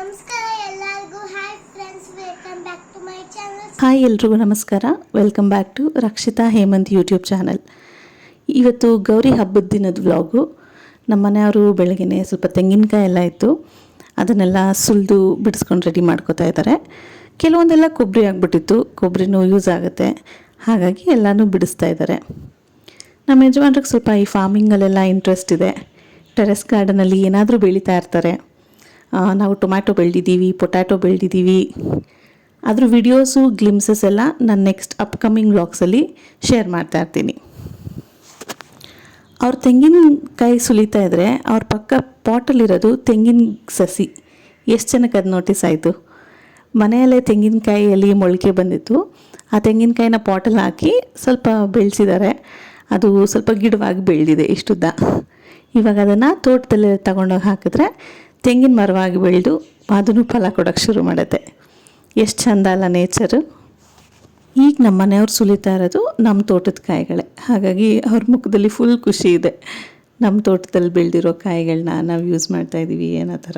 ನಮಸ್ಕಾರ ಎಲ್ಲರಿಗೂ. Hi friends, welcome back to my channel. Hi ಎಲ್ರಿಗೂ ನಮಸ್ಕಾರ. Welcome back to Rakshita Hemanth YouTube channel. ಇವತ್ತು ಗೌರಿ ಹಬ್ಬದ ದಿನದ ವ್ಲಾಗು. ನಮ್ಮ ಮನೆಯವರು ಬೆಳಗ್ಗೆ ಸ್ವಲ್ಪ ತೆಂಗಿನಕಾಯಿ ಎಲ್ಲ ಇತ್ತು, ಅದನ್ನೆಲ್ಲ ಸುಲಿದು ಬಿಡಿಸ್ಕೊಂಡು ರೆಡಿ ಮಾಡ್ಕೋತಾ ಇದ್ದಾರೆ. ಕೆಲವೊಂದೆಲ್ಲ ಕೊಬ್ಬರಿ ಆಗಿಬಿಟ್ಟಿತ್ತು, ಕೊಬ್ಬರಿನೂ ಯೂಸ್ ಆಗುತ್ತೆ, ಹಾಗಾಗಿ ಎಲ್ಲನೂ ಬಿಡಿಸ್ತಾ ಇದ್ದಾರೆ. ನಮ್ಮ ಯಜಮಾನ್ರಿಗೆ ಸ್ವಲ್ಪ ಈ ಫಾರ್ಮಿಂಗಲ್ಲೆಲ್ಲ ಇಂಟ್ರೆಸ್ಟ್ ಇದೆ. ಟೆರೆಸ್ ಗಾರ್ಡನಲ್ಲಿ ಏನಾದರೂ ಬೆಳೀತಾ ಇರ್ತಾರೆ. ನಾವು ಟೊಮ್ಯಾಟೊ ಬೆಳೆದಿದ್ದೀವಿ, ಪೊಟ್ಯಾಟೊ ಬೆಳೆದಿದ್ದೀವಿ. ಅದ್ರ ವಿಡಿಯೋಸು ಗ್ಲಿಮ್ಸಸ್ ಎಲ್ಲ ನಾನು ನೆಕ್ಸ್ಟ್ ಅಪ್ಕಮಿಂಗ್ ವ್ಲಾಗ್ಸಲ್ಲಿ ಶೇರ್ ಮಾಡ್ತಾ ಇರ್ತೀನಿ. ಅವ್ರು ತೆಂಗಿನಕಾಯಿ ಸುಲಿತಾ ಇದ್ದರೆ ಅವ್ರ ಪಕ್ಕ ಪಾಟಲ್ಲಿರೋದು ತೆಂಗಿನ ಸಸಿ. ಎಷ್ಟು ಜನಕ್ಕೆ ಅದು ನೋಟಿಸ್ ಆಯಿತು. ಮನೆಯಲ್ಲೇ ತೆಂಗಿನಕಾಯಿಯಲ್ಲಿ ಮೊಳಕೆ ಬಂದಿತ್ತು. ಆ ತೆಂಗಿನಕಾಯಿನ ಪಾಟಲ್ಲಿ ಹಾಕಿ ಸ್ವಲ್ಪ ಬೆಳೆಸಿದ್ದಾರೆ. ಅದು ಸ್ವಲ್ಪ ಗಿಡವಾಗಿ ಬೆಳೆದಿದೆ ಇಷ್ಟುದ್ದ. ಇವಾಗ ಅದನ್ನು ತೋಟದಲ್ಲಿ ತಗೊಂಡೋಗಿ ಹಾಕಿದ್ರೆ ತೆಂಗಿನ ಮರವಾಗಿ ಬೆಳೆದು ಅದನ್ನು ಫಲ ಕೊಡೋಕ್ಕೆ ಶುರು ಮಾಡುತ್ತೆ. ಎಷ್ಟು ಚೆಂದ ಅಲ್ಲ ನೇಚರು. ಈಗ ನಮ್ಮ ಮನೆಯವ್ರು ಸುಲಿತಾ ಇರೋದು ನಮ್ಮ ತೋಟದ ಕಾಯಿಗಳೇ, ಹಾಗಾಗಿ ಅವ್ರ ಮುಖದಲ್ಲಿ ಫುಲ್ ಖುಷಿ ಇದೆ. ನಮ್ಮ ತೋಟದಲ್ಲಿ ಬೆಳೆದಿರೋ ಕಾಯಿಗಳನ್ನ ನಾವು ಯೂಸ್ ಮಾಡ್ತಾಯಿದ್ದೀವಿ ಅನ್ನೋ ಥರ.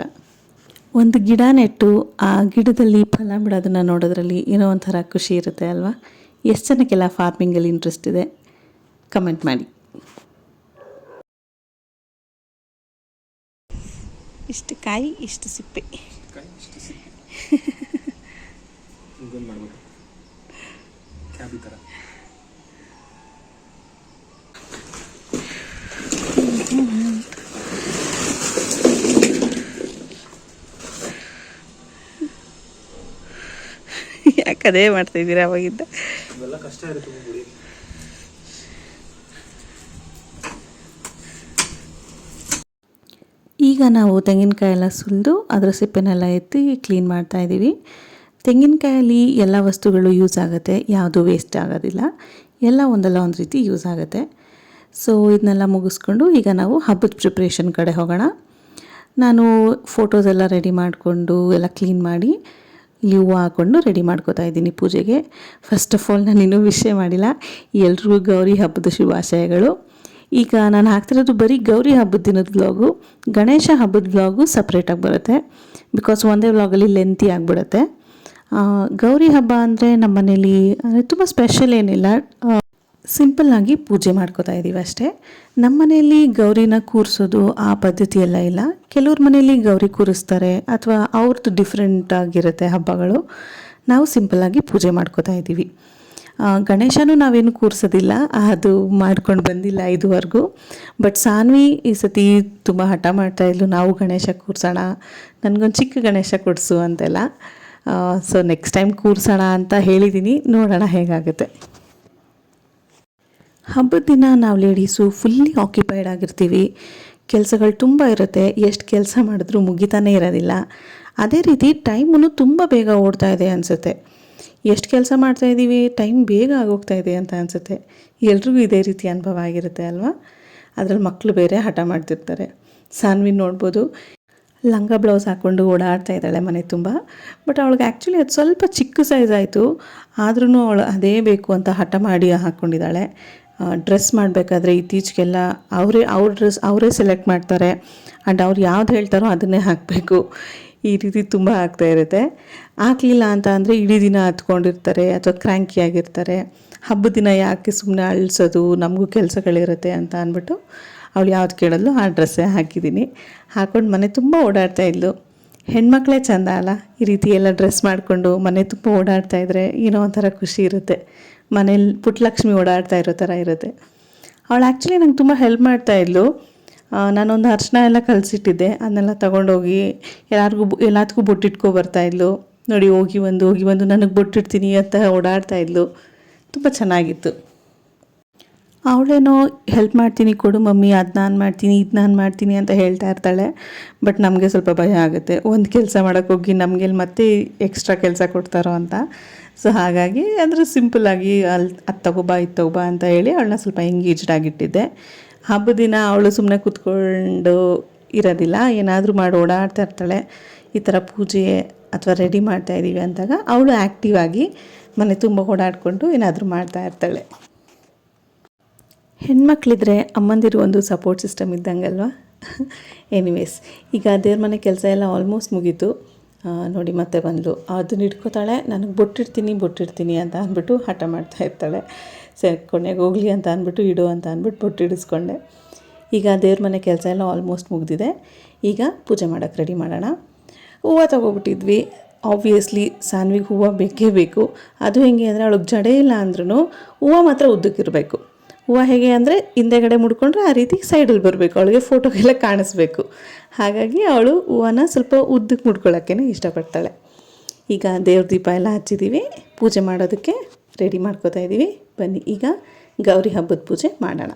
ಒಂದು ಗಿಡ ನೆಟ್ಟು ಆ ಗಿಡದಲ್ಲಿ ಫಲ ಬಿಡೋದನ್ನು ನೋಡೋದ್ರಲ್ಲಿ ಏನೋ ಒಂಥರ ಖುಷಿ ಇರುತ್ತೆ ಅಲ್ವಾ. ಎಷ್ಟು ಜನಕ್ಕೆಲ್ಲ ಫಾರ್ಮಿಂಗಲ್ಲಿ ಇಂಟ್ರೆಸ್ಟ್ ಇದೆ ಕಮೆಂಟ್ ಮಾಡಿ. ಇಷ್ಟು ಕಾಯಿ, ಇಷ್ಟು ಸಿಪ್ಪೆ. ಯಾಕದೇ ಮಾಡ್ತಾಯಿದ್ದೀರಾ ಅವಾಗಿದ್ದ? ಈಗ ನಾವು ತೆಂಗಿನಕಾಯಿ ಎಲ್ಲ ಸುಲಿದು ಅದರ ಸಿಪ್ಪೆನೆಲ್ಲ ಎತ್ತಿ ಕ್ಲೀನ್ ಮಾಡ್ತಾಯಿದ್ದೀವಿ. ತೆಂಗಿನಕಾಯಲ್ಲಿ ಎಲ್ಲ ವಸ್ತುಗಳು ಯೂಸ್ ಆಗುತ್ತೆ, ಯಾವುದೂ ವೇಸ್ಟ್ ಆಗೋದಿಲ್ಲ. ಎಲ್ಲ ಒಂದಲ್ಲ ಒಂದು ರೀತಿ ಯೂಸ್ ಆಗುತ್ತೆ. ಸೊ ಇದನ್ನೆಲ್ಲ ಮುಗಿಸ್ಕೊಂಡು ಈಗ ನಾವು ಹಬ್ಬದ ಪ್ರಿಪ್ರೇಷನ್ ಕಡೆ ಹೋಗೋಣ. ನಾನು ಫೋಟೋಸ್ ಎಲ್ಲ ರೆಡಿ ಮಾಡಿಕೊಂಡು ಎಲ್ಲ ಕ್ಲೀನ್ ಮಾಡಿ ಇಲ್ಲಿ ಹೂವು ಹಾಕ್ಕೊಂಡು ರೆಡಿ ಮಾಡ್ಕೋತಾ ಇದ್ದೀನಿ ಪೂಜೆಗೆ. ಫಸ್ಟ್ ಆಫ್ ಆಲ್ ನಾನು ಇನ್ನೂ ವಿಷಯ ಮಾಡಿಲ್ಲ. ಎಲ್ರಿಗೂ ಗೌರಿ ಹಬ್ಬದ ಶುಭಾಶಯಗಳು. ಈಗ ನಾನು ಹಾಕ್ತಿರೋದು ಬರೀ ಗೌರಿ ಹಬ್ಬದ ದಿನದ ವ್ಲಾಗು. ಗಣೇಶ ಹಬ್ಬದ ವ್ಲಾಗು ಸಪ್ರೇಟಾಗಿ ಬರುತ್ತೆ, ಬಿಕಾಸ್ ಒಂದೇ ವ್ಲಾಗಲ್ಲಿ ಲೆಂತಿ ಆಗಿಬಿಡುತ್ತೆ. ಗೌರಿ ಹಬ್ಬ ಅಂದರೆ ನಮ್ಮ ಮನೇಲಿ ತುಂಬ ಸ್ಪೆಷಲ್ ಏನಿಲ್ಲ, ಸಿಂಪಲ್ಲಾಗಿ ಪೂಜೆ ಮಾಡ್ಕೋತಾ ಇದ್ದೀವಿ ಅಷ್ಟೇ. ನಮ್ಮ ಮನೆಯಲ್ಲಿ ಗೌರಿನ ಕೂರಿಸೋದು ಆ ಪದ್ಧತಿ ಎಲ್ಲ ಇಲ್ಲ. ಕೆಲವ್ರ ಮನೆಯಲ್ಲಿ ಗೌರಿ ಕೂರಿಸ್ತಾರೆ, ಅಥವಾ ಅವ್ರದ್ದು ಡಿಫ್ರೆಂಟ್ ಆಗಿರುತ್ತೆ ಹಬ್ಬಗಳು. ನಾವು ಸಿಂಪಲ್ಲಾಗಿ ಪೂಜೆ ಮಾಡ್ಕೋತಾ ಇದ್ದೀವಿ. ಗಣೇಶನೂ ನಾವೇನು ಕೂರಿಸೋದಿಲ್ಲ, ಅದು ಮಾಡ್ಕೊಂಡು ಬಂದಿಲ್ಲ ಇದುವರೆಗೂ. ಬಟ್ ಸಾನ್ವಿ ಈ ಸತಿ ತುಂಬ ಹಠ ಮಾಡ್ತಾಯಿದ್ಲು, ನಾವು ಗಣೇಶ ಕೂರಿಸೋಣ, ನನಗೊಂದು ಚಿಕ್ಕ ಗಣೇಶ ಕೊಡಿಸು ಅಂತೆಲ್ಲ. ಸೊ ನೆಕ್ಸ್ಟ್ ಟೈಮ್ ಕೂರಿಸೋಣ ಅಂತ ಹೇಳಿದ್ದೀನಿ, ನೋಡೋಣ ಹೇಗಾಗುತ್ತೆ. ಹಬ್ಬದ ದಿನ ನಾವು ಲೇಡೀಸು ಫುಲ್ಲಿ ಆಕ್ಯುಪೈಡ್ ಆಗಿರ್ತೀವಿ. ಕೆಲಸಗಳು ತುಂಬ ಇರುತ್ತೆ, ಎಷ್ಟು ಕೆಲಸ ಮಾಡಿದ್ರೂ ಮುಗಿತಾನೇ ಇರೋದಿಲ್ಲ. ಅದೇ ರೀತಿ ಟೈಮೂ ತುಂಬ ಬೇಗ ಓಡ್ತಾ ಇದೆ ಅನಿಸುತ್ತೆ. ಎಷ್ಟು ಕೆಲಸ ಮಾಡ್ತಾಯಿದ್ದೀವಿ, ಟೈಮ್ ಬೇಗ ಆಗೋಗ್ತಾ ಇದೆ ಅಂತ ಅನಿಸುತ್ತೆ. ಎಲ್ರಿಗೂ ಇದೇ ರೀತಿ ಅನುಭವ ಆಗಿರುತ್ತೆ ಅಲ್ವಾ. ಅದರಲ್ಲಿ ಮಕ್ಕಳು ಬೇರೆ ಹಠ ಮಾಡ್ತಿರ್ತಾರೆ. ಸಾನ್ವಿ ನೋಡ್ಬೋದು, ಲಂಗ ಬ್ಲೌಸ್ ಹಾಕ್ಕೊಂಡು ಓಡಾಡ್ತಾ ಇದ್ದಾಳೆ ಮನೆ ತುಂಬ. ಬಟ್ ಅವಳಿಗೆ ಆ್ಯಕ್ಚುಲಿ ಅದು ಸ್ವಲ್ಪ ಚಿಕ್ಕ ಸೈಜ್ ಆಯಿತು, ಆದ್ರೂ ಅವಳು ಅದೇ ಬೇಕು ಅಂತ ಹಠ ಮಾಡಿ ಹಾಕ್ಕೊಂಡಿದ್ದಾಳೆ. ಡ್ರೆಸ್ ಮಾಡಬೇಕಾದ್ರೆ ಇತ್ತೀಚೆಗೆಲ್ಲ ಅವ್ರ ಡ್ರೆಸ್ ಅವರೇ ಸೆಲೆಕ್ಟ್ ಮಾಡ್ತಾರೆ, ಆ್ಯಂಡ್ ಅವ್ರು ಯಾವ್ದು ಹೇಳ್ತಾರೋ ಅದನ್ನೇ ಹಾಕಬೇಕು. ಈ ರೀತಿ ತುಂಬ ಆಗ್ತಾ ಇರುತ್ತೆ. ಹಾಕಲಿಲ್ಲ ಅಂತ ಅಂದರೆ ಇಡೀ ದಿನ ಹತ್ಕೊಂಡಿರ್ತಾರೆ ಅಥವಾ ಕ್ರ್ಯಾಂಕಿ ಆಗಿರ್ತಾರೆ. ಹಬ್ಬದ ದಿನ ಯಾಕೆ ಸುಮ್ಮನೆ ಅಳಿಸೋದು, ನಮಗೂ ಕೆಲಸಗಳಿರುತ್ತೆ ಅಂತ ಅಂದ್ಬಿಟ್ಟು ಅವಳು ಯಾವ್ದು ಕೇಳೋದು ಆ ಡ್ರೆಸ್ಸೇ ಹಾಕಿದ್ದೀನಿ. ಹಾಕ್ಕೊಂಡು ಮನೆ ತುಂಬ ಓಡಾಡ್ತಾ ಇದ್ಲು. ಹೆಣ್ಮಕ್ಳೇ ಚೆಂದ ಅಲ್ಲ, ಈ ರೀತಿ ಎಲ್ಲ ಡ್ರೆಸ್ ಮಾಡಿಕೊಂಡು ಮನೆ ತುಂಬ ಓಡಾಡ್ತಾಯಿದ್ರೆ ಏನೋ ಒಂಥರ ಖುಷಿ ಇರುತ್ತೆ. ಮನೇಲಿ ಪುಟ್ಟಲಕ್ಷ್ಮಿ ಓಡಾಡ್ತಾ ಇರೋ ಥರ ಇರುತ್ತೆ. ಅವಳು ಆ್ಯಕ್ಚುಲಿ ನಂಗೆ ತುಂಬ ಹೆಲ್ಪ್ ಮಾಡ್ತಾಯಿದ್ಲು. ನಾನೊಂದು ಅರಿಶಿನ ಎಲ್ಲ ಕಲಸಿಟ್ಟಿದ್ದೆ, ಅದನ್ನೆಲ್ಲ ತೊಗೊಂಡೋಗಿ ಎಲ್ಲದಕ್ಕೂ ಬೊಟ್ಟಿಟ್ಕೊ ಬರ್ತಾಯಿದ್ಲು. ನೋಡಿ, ಹೋಗಿ ಒಂದು ನನಗೆ ಬೊಟ್ಟಿಡ್ತೀನಿ ಅಂತ ಓಡಾಡ್ತಾಯಿದ್ಲು. ತುಂಬ ಚೆನ್ನಾಗಿತ್ತು. ಅವಳೇನೋ ಹೆಲ್ಪ್ ಮಾಡ್ತೀನಿ, ಕೊಡು ಮಮ್ಮಿ, ಅದು ನಾನು ಮಾಡ್ತೀನಿ, ಇದು ನಾನು ಮಾಡ್ತೀನಿ ಅಂತ ಹೇಳ್ತಾ ಇರ್ತಾಳೆ. ಬಟ್ ನಮಗೆ ಸ್ವಲ್ಪ ಭಯ ಆಗುತ್ತೆ, ಒಂದು ಕೆಲಸ ಮಾಡೋಕ್ಕೋಗಿ ನಮಗೆ ಮತ್ತೆ ಎಕ್ಸ್ಟ್ರಾ ಕೆಲಸ ಕೊಡ್ತಾರೋ ಅಂತ. ಸೊ ಹಾಗಾಗಿ ಅಂದರೆ ಸಿಂಪಲ್ಲಾಗಿ ಅದು ತಗೋಬಾ ಇದು ತಗೋಬಾ ಅಂತ ಹೇಳಿ ಅವಳನ್ನ ಸ್ವಲ್ಪ ಎಂಗೇಜ್ಡ್ ಆಗಿಟ್ಟಿದ್ದೆ. ಹಬ್ಬದ ದಿನ ಅವಳು ಸುಮ್ಮನೆ ಕೂತ್ಕೊಂಡು ಇರೋದಿಲ್ಲ, ಏನಾದರೂ ಮಾಡಿ ಓಡಾಡ್ತಾ ಇರ್ತಾಳೆ. ಈ ಥರ ಪೂಜೆ ಅಥವಾ ರೆಡಿ ಮಾಡ್ತಾಯಿದ್ದೀವಿ ಅಂದಾಗ ಅವಳು ಆ್ಯಕ್ಟಿವ್ ಆಗಿ ಮನೆ ತುಂಬ ಓಡಾಡಿಕೊಂಡು ಏನಾದರೂ ಮಾಡ್ತಾ ಇರ್ತಾಳೆ. ಹೆಣ್ಮಕ್ಳಿದ್ರೆ ಅಮ್ಮಂದಿರು ಒಂದು ಸಪೋರ್ಟ್ ಸಿಸ್ಟಮ್ ಇದ್ದಂಗಲ್ವ. ಎನಿವೇಸ್, ಈಗ ದೇವ್ರ ಮನೆ ಕೆಲಸ ಎಲ್ಲ ಆಲ್ಮೋಸ್ಟ್ ಮುಗೀತು. ನೋಡಿ ಮತ್ತೆ ಬಂದಳು. ಅದನ್ನ ಇಟ್ಕೋತಾಳೆ, ನನಗೆ ಬೊಟ್ಟಿಡ್ತೀನಿ ಅಂತ ಅಂದ್ಬಿಟ್ಟು ಹಠ ಮಾಡ್ತಾ ಇರ್ತಾಳೆ. ಸರಿ ಕೊನೆಗೆ ಹೋಗಲಿ ಅಂತ ಅಂದ್ಬಿಟ್ಟು ಇಡು ಅಂತ ಅಂದ್ಬಿಟ್ಟು ಬೊಟ್ಟಿಡಿಸ್ಕೊಂಡೆ. ಈಗ ದೇವ್ರ ಮನೆ ಕೆಲಸ ಎಲ್ಲ ಆಲ್ಮೋಸ್ಟ್ ಮುಗಿದಿದೆ. ಈಗ ಪೂಜೆ ಮಾಡೋಕ್ಕೆ ರೆಡಿ ಮಾಡೋಣ. ಹೂವು ತೊಗೊಬಿಟ್ಟಿದ್ವಿ. ಆಬ್ವಿಯಸ್ಲಿ ಸಾನ್ವಿಗೆ ಹೂವು ಬೇಕೇ ಬೇಕು. ಅದು ಹೆಂಗೆ ಅಂದರೆ ಅವಳಿಗೆ ಜಡೆ ಇಲ್ಲ ಅಂದ್ರೂ ಹೂವು ಮಾತ್ರ ಉದ್ದಕ್ಕಿರಬೇಕು. ಹೂವು ಹೇಗೆ ಅಂದರೆ ಹಿಂದೆಗಡೆ ಮುಡ್ಕೊಂಡ್ರೆ ಆ ರೀತಿ ಸೈಡಲ್ಲಿ ಬರಬೇಕು, ಅವಳಿಗೆ ಫೋಟೋಗೆಲ್ಲ ಕಾಣಿಸ್ಬೇಕು. ಹಾಗಾಗಿ ಅವಳು ಹೂವನ್ನ ಸ್ವಲ್ಪ ಉದ್ದಕ್ಕೆ ಮುಡ್ಕೊಳ್ಳೋಕ್ಕೇ ಇಷ್ಟಪಡ್ತಾಳೆ. ಈಗ ದೇವ್ರ ದೀಪ ಎಲ್ಲ ಹಚ್ಚಿದ್ದೀವಿ, ಪೂಜೆ ಮಾಡೋದಕ್ಕೆ ರೆಡಿ ಮಾಡ್ಕೋತಾ ಇದ್ದೀವಿ. ಬನ್ನಿ ಈಗ ಗೌರಿ ಹಬ್ಬದ ಪೂಜೆ ಮಾಡೋಣ.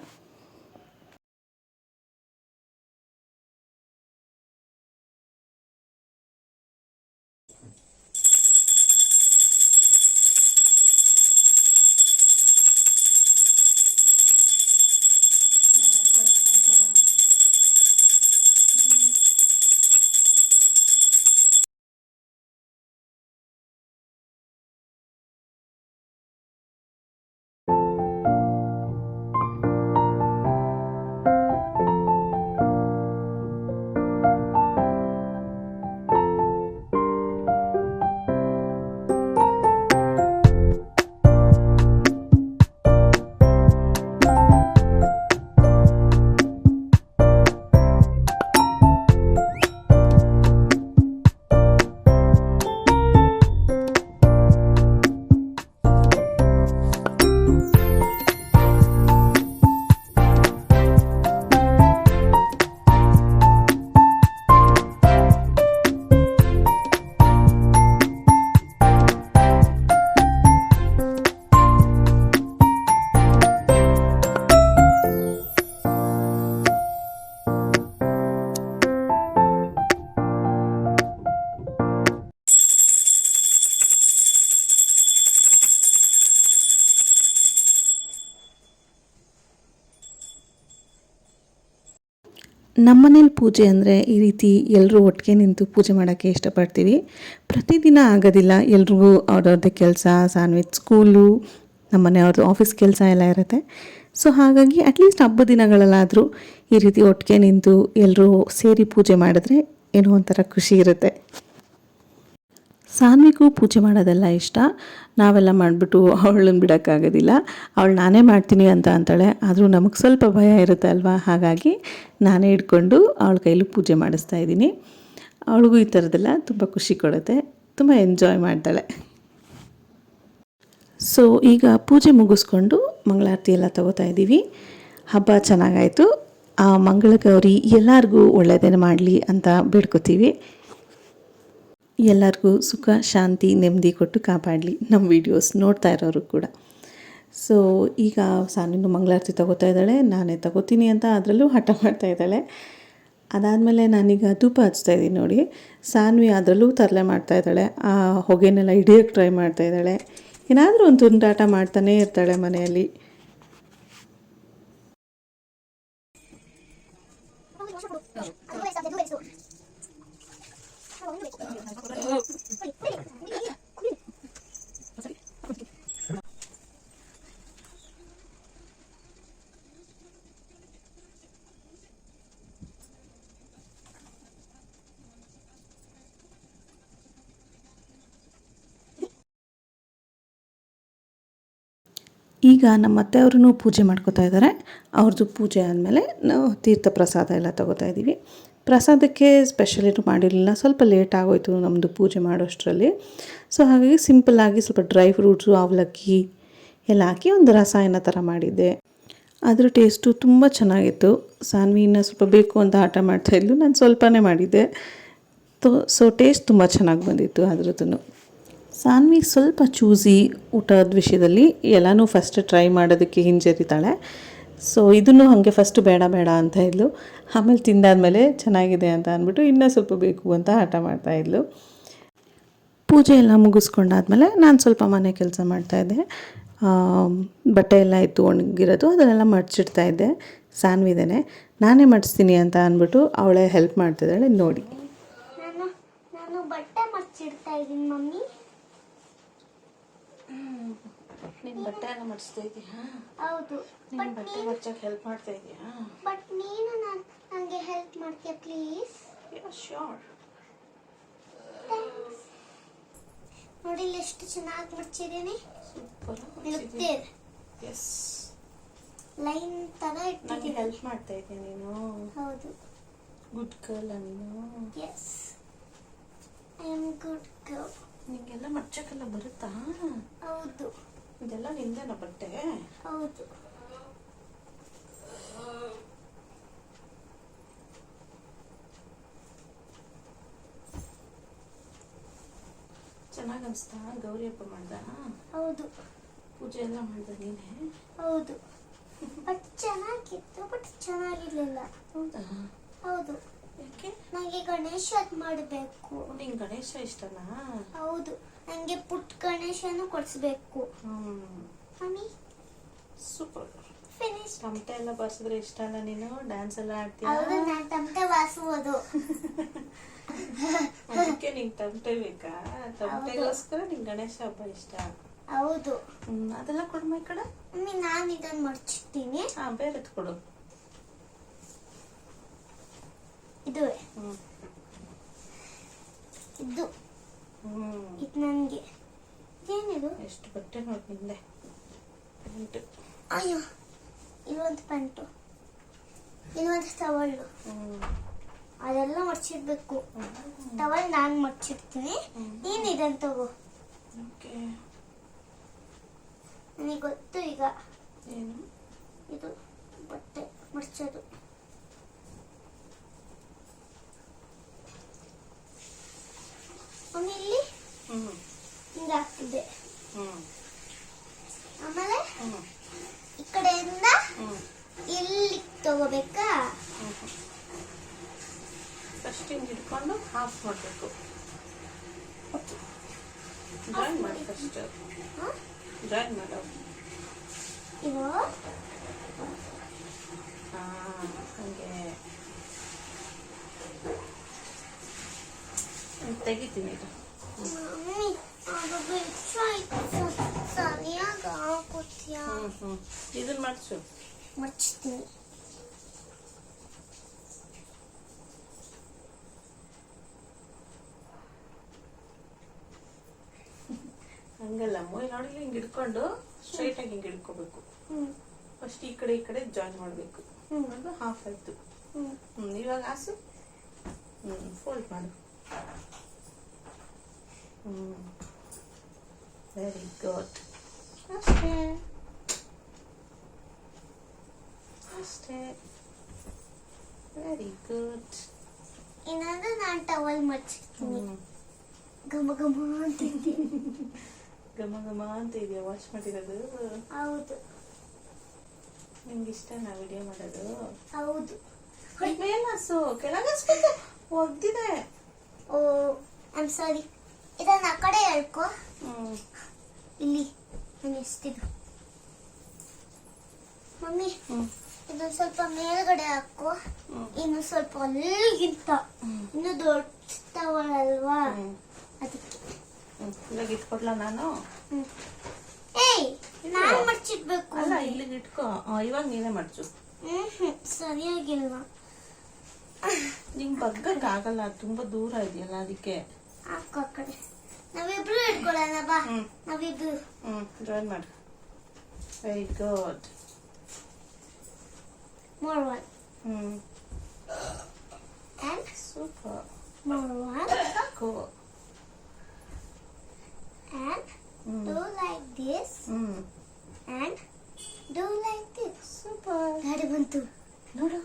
ನಮ್ಮನೇಲಿ ಪೂಜೆ ಅಂದರೆ ಈ ರೀತಿ ಎಲ್ಲರೂ ಒಟ್ಟಿಗೆ ನಿಂತು ಪೂಜೆ ಮಾಡೋಕ್ಕೆ ಇಷ್ಟಪಡ್ತೀವಿ. ಪ್ರತಿದಿನ ಆಗೋದಿಲ್ಲ, ಎಲ್ರಿಗೂ ಅವ್ರವ್ರದ್ದೇ ಕೆಲಸ, ಸಾನ್ವಿತ್ ಸ್ಕೂಲು, ನಮ್ಮನೆಯವ್ರದ್ದು ಆಫೀಸ್ ಕೆಲಸ ಎಲ್ಲ ಇರುತ್ತೆ. ಸೊ ಹಾಗಾಗಿ ಅಟ್ಲೀಸ್ಟ್ ಹಬ್ಬದ ದಿನಗಳಲ್ಲಾದರೂ ಈ ರೀತಿ ಒಟ್ಟಿಗೆ ನಿಂತು ಎಲ್ಲರೂ ಸೇರಿ ಪೂಜೆ ಮಾಡಿದ್ರೆ ಏನೋ ಒಂಥರ ಖುಷಿ ಇರುತ್ತೆ. ಸಾನ್ವಿಗೂ ಪೂಜೆ ಮಾಡೋದೆಲ್ಲ ಇಷ್ಟ. ನಾವೆಲ್ಲ ಮಾಡಿಬಿಟ್ಟು ಅವಳನ್ನ ಬಿಡೋಕ್ಕಾಗೋದಿಲ್ಲ. ಅವಳು ನಾನೇ ಮಾಡ್ತೀನಿ ಅಂತ ಅಂತಾಳೆ. ಆದರೂ ನಮಗೆ ಸ್ವಲ್ಪ ಭಯ ಇರುತ್ತೆ ಅಲ್ವಾ, ಹಾಗಾಗಿ ನಾನೇ ಇಟ್ಕೊಂಡು ಅವಳ ಕೈಲೂ ಪೂಜೆ ಮಾಡಿಸ್ತಾ ಇದ್ದೀನಿ. ಅವಳಿಗೂ ಈ ಥರದ್ದೆಲ್ಲ ತುಂಬ ಖುಷಿ ಕೊಡುತ್ತೆ, ತುಂಬ ಎಂಜಾಯ್ ಮಾಡ್ತಾಳೆ. ಸೊ ಈಗ ಪೂಜೆ ಮುಗಿಸ್ಕೊಂಡು ಮಂಗಳಾರತಿ ಎಲ್ಲ ತಗೋತಾ ಇದ್ದೀವಿ. ಹಬ್ಬ ಚೆನ್ನಾಗಾಯಿತು. ಆ ಮಂಗಳಗೌರಿ ಎಲ್ಲರಿಗೂ ಒಳ್ಳೆಯದೇನು ಮಾಡಲಿ ಅಂತ ಬೇಡ್ಕೋತೀವಿ. ಎಲ್ಲರಿಗೂ ಸುಖ ಶಾಂತಿ ನೆಮ್ಮದಿ ಕೊಟ್ಟು ಕಾಪಾಡಲಿ, ನಮ್ಮ ವೀಡಿಯೋಸ್ ನೋಡ್ತಾ ಇರೋರು ಕೂಡ. ಸೊ ಈಗ ಸಾನಿನೂ ಮಂಗಳಾರತಿ ತಗೋತಾ ಇದ್ದಾಳೆ. ನಾನೇ ತಗೋತೀನಿ ಅಂತ ಅದರಲ್ಲೂ ಹಠ ಮಾಡ್ತಾ ಇದ್ದಾಳೆ. ಅದಾದಮೇಲೆ ನಾನೀಗ ಧೂಪ ಹಚ್ತಾ ಇದ್ದೀನಿ ನೋಡಿ. ಸಾನ್ವಿ ಅದರಲ್ಲೂ ತರಲೆ ಮಾಡ್ತಾ ಇದ್ದಾಳೆ, ಆ ಹೊಗೆನೆಲ್ಲ ಹಿಡಿಯೋಕ್ಕೆ ಟ್ರೈ ಮಾಡ್ತಾ ಇದ್ದಾಳೆ. ಏನಾದರೂ ಒಂದು ತುಂಟಾಟ ಮಾಡ್ತಾನೇ ಇರ್ತಾಳೆ ಮನೆಯಲ್ಲಿ. ಈಗ ನಮ್ಮ ಅತ್ತೆಯವ್ರೂ ಪೂಜೆ ಮಾಡ್ಕೋತಾ ಇದ್ದಾರೆ. ಅವ್ರದ್ದು ಪೂಜೆ ಆದಮೇಲೆ ನಾವು ತೀರ್ಥ ಪ್ರಸಾದ ಎಲ್ಲ ತೊಗೋತಾ ಇದ್ದೀವಿ. ಪ್ರಸಾದಕ್ಕೆ ಸ್ಪೆಷಲ್ ಏನು ಮಾಡಿರಲಿಲ್ಲ, ಸ್ವಲ್ಪ ಲೇಟ್ ಆಗೋಯಿತು ನಮ್ಮದು ಪೂಜೆ ಮಾಡೋಷ್ಟರಲ್ಲಿ. ಸೊ ಹಾಗಾಗಿ ಸಿಂಪಲ್ಲಾಗಿ ಸ್ವಲ್ಪ ಡ್ರೈ ಫ್ರೂಟ್ಸು, ಅವಲಕ್ಕಿ ಎಲ್ಲ ಹಾಕಿ ಒಂದು ರಸಾಯನ ಥರ ಮಾಡಿದ್ದೆ. ಅದ್ರ ಟೇಸ್ಟು ತುಂಬ ಚೆನ್ನಾಗಿತ್ತು. ಸಾನ್ವಿನ ಸ್ವಲ್ಪ ಬೇಕು ಅಂತ ಆಟ ಮಾಡ್ತಾಯಿದ್ಲು, ನಾನು ಸ್ವಲ್ಪನೇ ಮಾಡಿದ್ದೆ. ಸೊ ಟೇಸ್ಟ್ ತುಂಬ ಚೆನ್ನಾಗಿ ಬಂದಿತ್ತು ಅದ್ರದ್ದು. ಸಾನ್ವಿ ಸ್ವಲ್ಪ ಚೂಸಿ ಊಟದ ವಿಷಯದಲ್ಲಿ ಎಲ್ಲನೂ ಫಸ್ಟ್ ಟ್ರೈ ಮಾಡೋದಕ್ಕೆ ಹಿಂಜರಿತಾಳೆ. ಸೊ ಇದನ್ನು ಹಾಗೆ ಫಸ್ಟು ಬೇಡ ಅಂತ ಇದ್ಲು. ಆಮೇಲೆ ತಿಂದಾದ್ಮೇಲೆ ಚೆನ್ನಾಗಿದೆ ಅಂತ ಅಂದ್ಬಿಟ್ಟು ಇನ್ನೂ ಸ್ವಲ್ಪ ಬೇಕು ಅಂತ ಹಠ ಮಾಡ್ತಾಯಿದ್ಲು. ಪೂಜೆ ಎಲ್ಲ ಮುಗಿಸ್ಕೊಂಡಾದ್ಮೇಲೆ ನಾನು ಸ್ವಲ್ಪ ಮನೆ ಕೆಲಸ ಮಾಡ್ತಾಯಿದ್ದೆ. ಬಟ್ಟೆ ಎಲ್ಲ ಇತ್ತು ಒಣಗಿರೋದು, ಅದನ್ನೆಲ್ಲ ಮಡ್ಚಿಡ್ತಾಯಿದ್ದೆ. ಸಾನ್ವಿದೇನೆ, ನಾನೇ ಮಡಿಸ್ತೀನಿ ಅಂತ ಅಂದ್ಬಿಟ್ಟು ಅವಳೇ ಹೆಲ್ಪ್ ಮಾಡ್ತಿದ್ದಾಳೆ ನೋಡಿ. ನಾನು ಬಟ್ಟೆ ಮಡ್ಚಿಡ್ತಾ ಇದ್ದೀನಿ ಮಮ್ಮಿ. ನೀನು ಬಟ್ಟೆ ಎಲ್ಲ ಮಡಿಸ್ತಾ ಇದೀಯಾ? ಹೌದು. ನೀನು ಬಟ್ಟೆ ಮಡ್ಚಕ್ಕೆ ಹೆಲ್ಪ್ ಮಾಡ್ತಾ ಇದೀಯಾ? ಬಟ್ ನೀನು ನನಗೆ ಹೆಲ್ಪ್ ಮಾಡ್ತೀಯಾ ಪ್ಲೀಸ್? Yeah sure. ಥ್ಯಾಂಕ್ ಎಷ್ಟು ಚೆನ್ನಾಗಿ ಮಡ್ಚಿದ್ದೀನಿ. ಸೂಪರ್ ಇರುತ್ತೆ ಎಸ್. ಲೈನ್ ತರ ನನಗೆ ಇಟ್ಟಿದ್ದೀನಿ. ಹೆಲ್ಪ್ ಮಾಡ್ತಾ ಇದ್ದೀನಿ ನೀನು. ಹೌದು. ಗುಡ್ ಗರ್ಲ್ ನೀನು. Yes, I am good girl. ನಿಂಗೆಲ್ಲ ಮಡ್ಚಕ್ಕೆಲ್ಲ ಬರುತ್ತಾ? ಹೌದು. ಇದೆಲ್ಲ ನಿಂದೇನ ಬಟ್ಟೆ? ಹೌದು. ಚೆನ್ನಾಗಿ ಅನಿಸ್ತಾ? ಗೌರಿ ಹಬ್ಬ ಮಾಡ್ದ? ಹೌದು. ಪೂಜೆ ಎಲ್ಲ ಮಾಡ್ದ ನೀನೆ? ಹೌದು. ಬಟ್ ಚೆನ್ನಾಗಿತ್ತು, ಬಟ್ ಚೆನ್ನಾಗಿರ್ಲಿಲ್ಲ. ಹೌದಾ? ಹೌದು. ಯಾಕೆ? ನನಗೆ ಗಣೇಶ ಮಾಡಬೇಕು. ನಿಂಗೆ ಗಣೇಶ ಇಷ್ಟನಾ? ಹೌದು. ನನಗೆ ಪುಟ್ಟ ಗಣೇಶನು ಕೊಡಿಸ್ಬೇಕು. Mummy super. ಫಿನಿಶ್. ತಮಟೆ ಎಲ್ಲ ಬರ್ಸಿದ್ರೆ ಇಷ್ಟ ಅಲ್ಲ ನೀನು? ಡ್ಯಾನ್ಸ್ ಎಲ್ಲ ಆಡ್ತೀಯ? ಹೌದು, ನಾನು ತಮಟೆ ಬಾರಿಸುವುದು. ಅದಕ್ಕೆ ನಿಂಗೆ ತಮಟೆ ಬೇಕಾ? ತಮಟೆಗೋಸ್ಕರ ನಿಂಗೆ ಗಣೇಶ ಹಬ್ಬ ಇಷ್ಟ? ಹೌದು. ಅದೆಲ್ಲ ಕೊಡ್ಮ ಈ ಕಡೆ. ಮಮ್ಮಿ, ನಾನು ಇದನ್ನು ಮಡ್ಚಿರ್ತೀನಿ. ಬೇರೆ ಕೊಡು. ಇದುವೇ ಇದು ಇದು ನನಗೆ. ಏನಿದು? ಎಷ್ಟು ಬಟ್ಟೆ ನೋಡಿ ನಿಂದೆ. ಪ್ಯಾಂಟ್. ಅಯ್ಯೋ, ಇಲ್ಲೊಂದು ಪ್ಯಾಂಟು, ಇಲ್ಲೊಂದು ಟವಲ್ಲು. ಅದೆಲ್ಲ ಮಡ್ಚಿಡ್ಬೇಕು. ಟವಲ್ ನಾನು ಮಡ್ಚಿಡ್ತೀನಿ, ನೀನು ಇದನ್ನು ತಗೋ. ಓಕೆ. ನನಗೆ ಗೊತ್ತು ಈಗ. ಏನು? ಇದು ಬಟ್ಟೆ ಮಡ್ಚೋದು. ಮಮ್ಮಿ, ಇಲ್ಲಿ ಹಿಂಗೆ ಹಾಕ್ತಿದ್ದೆ. ಆಮೇಲೆ ಈ ಕಡೆಯಿಂದ ಇಲ್ಲಿ ತಗೋಬೇಕಾ? ಫಸ್ಟ್ ಹಿಂಗೆ ಇಟ್ಕೊಂಡು ಹಾಫ್ ಮಾಡಬೇಕು. ಜಾಯಿನ್ ಮಾಡಿ ಫಸ್ಟ್. ಜಾಯಿನ್ ಮಾಡು. ಇದು ಹಾಗೆ ತೆಗಿತೀನಿ ಇದು. ಮಮ್ಮಿ, ಅದು ಬಿಟ್ಟು ಸರಿಯಾಗಿ ಹಾಕುತ್ತೀಯಾ? ಇದನ್ನ ಮಾಡಿಸು. ಮಡ್ಚ್ತೀನಿ. ಹಂಗಲ್ಲ ಮೂವಿ ನೋಡಿ ಹಿಂಗೆ ಹಿಡ್ಕೊಂಡು ಸ್ಟ್ರೈಟ್ ಆಗಿ ಹಿಂಗೆ ಹಿಡ್ಕೋಬೇಕು. ಫಸ್ಟ್ ಈ ಕಡೆ ಜಾಯಿನ್ ಮಾಡಬೇಕು. ಹಾಫ್ ಆಯ್ತು. ಇವಾಗ ಹಾಸು. ಫೋಲ್ಡ್ ಮಾಡು. Very good. ಅಷ್ಟೇ ಅಷ್ಟೇ. Very good. ಇನ್ನೊಂದು ನಾನು ಟವಲ್ ಮಡ್ಚಿರ್ತೀನಿ. ಘಮ ಘಮ ಅಂತಿದ್ದೆ. ಘಮ ಘಮ ಅಂತ ಇದೆಯಾ ವಾಶ್ ಮಾಡಿರೋದು? ಹೌದು. ನಿಮ್ಗೆ ಇಷ್ಟನಾ ವಿಡಿಯೋ ಮಾಡೋದು? ಹೌದು. ಮೇಲೆ ಹಾಸು, ಕೆಳಗೆ ಹಾಸ್ಬೇಕು. ಒಗ್ದಿದೆ. ಓ, ಐ ಆಮ್ ಸಾರಿ. ಇದನ್ನ ಆ ಕಡೆ ಹೇಳ್ಕೊ. ಇಲ್ಲಿ ನಾನು ಎಷ್ಟಿದು. ಮಮ್ಮಿ, ಇದೊಂದು ಸ್ವಲ್ಪ ಮೇಲ್ಗಡೆ ಹಾಕೋ. ಇನ್ನು ಸ್ವಲ್ಪ ಅಲ್ಲಿಗಿಂತ ಇನ್ನು ದೊಡ್ಡ ಟವಲ್ ಅಲ್ವಾ, ಅದಕ್ಕೆ. ಇವಾಗ ಇಟ್ಕೊಡ್ಲಾ ನಾನು? ಏಯ್, ನಾನು ಮಡ್ಚಿಡ್ಬೇಕು. ಅಲ್ಲ, ಇಲ್ಲಿಗೆ ಇಟ್ಕೋ. ಇವಾಗ ನೀನೇ ಮಡ್ಚು. ಸರಿಯಾಗಿಲ್ವಾ? ನಿಂಗೆ ಬಗ್ಗಕ್ಕಾಗಲ್ಲ, ತುಂಬಾ ದೂರ ಇದೆಯಲ್ಲ ಅದಕ್ಕೆ. ಹಾಕೋ ಆ ಕಡೆ. ನಾವಿಬ್ರು ಇಟ್ಕೊಳ್ಳೋಣ ಬಾ. ನಾವಿಬ್ರು. ಜಾಯಿನ್ ಮಾಡು. Very good. More one. And super. more one. Cool. And do like this. And do like this. Super. Daddy bantu. ನೋಡು.